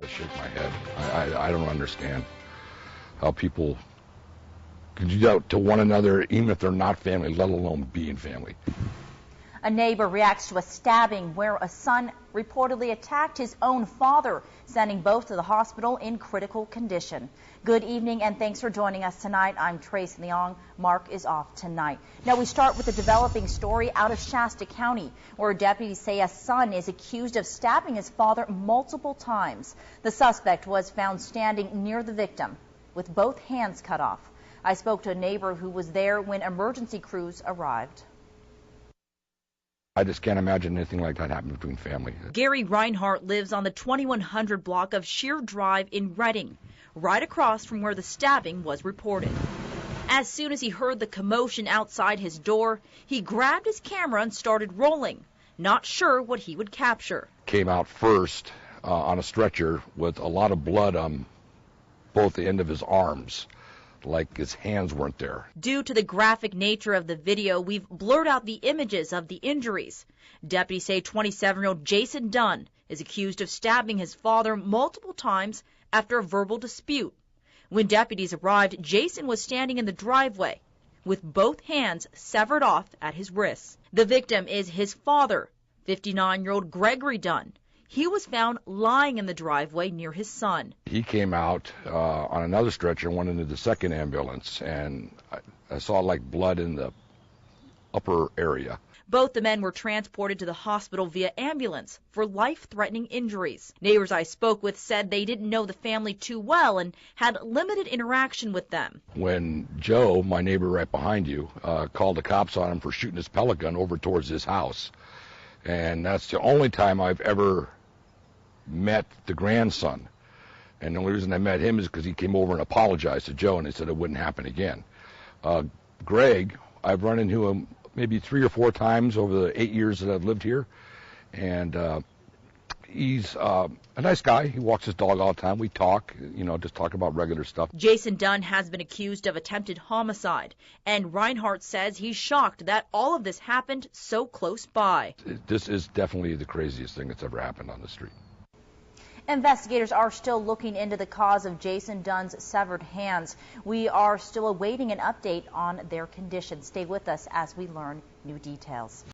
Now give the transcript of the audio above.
I shake my head. I don't understand how people can do that to one another, even if they're not family, let alone being family. A neighbor reacts to a stabbing where a son reportedly attacked his own father, sending both to the hospital in critical condition. Good evening and thanks for joining us tonight. I'm Trace Leong. Mark is off tonight. Now we start with a developing story out of Shasta County, where deputies say a son is accused of stabbing his father multiple times. The suspect was found standing near the victim with both hands cut off. I spoke to a neighbor who was there when emergency crews arrived. I just can't imagine anything like that happening between family. Gary Reinhardt lives on the 2100 block of Sheer Drive in Redding, right across from where the stabbing was reported. As soon as he heard the commotion outside his door, he grabbed his camera and started rolling, not sure what he would capture. Came out first on a stretcher with a lot of blood on both the end of his arms, like his hands weren't there. Due to the graphic nature of the video, we've blurred out the images of the injuries. Deputies say 27-year-old Jason Dunn is accused of stabbing his father multiple times after a verbal dispute. When deputies arrived, Jason was standing in the driveway with both hands severed off at his wrists. The victim is his father, 59-year-old Gregory Dunn. He was found lying in the driveway near his son. He came out on another stretcher and went into the second ambulance, and I saw like blood in the upper area. Both the men were transported to the hospital via ambulance for life-threatening injuries. Neighbors I spoke with said they didn't know the family too well and had limited interaction with them. When Joe, my neighbor right behind you, called the cops on him for shooting his pellet gun over towards his house, and that's the only time I've ever met the grandson, and the only reason I met him is because he came over and apologized to Joe, and he said it wouldn't happen again. Greg, I've run into him maybe 3 or 4 times over the 8 years that I've lived here, and he's a nice guy. He walks his dog all the time. We talk, just talk about regular stuff. Jason Dunn has been accused of attempted homicide, and Reinhardt says he's shocked that all of this happened so close by. This is definitely the craziest thing that's ever happened on the street. Investigators are still looking into the cause of Jason Dunn's severed hands. We are still awaiting an update on their condition. Stay with us as we learn new details.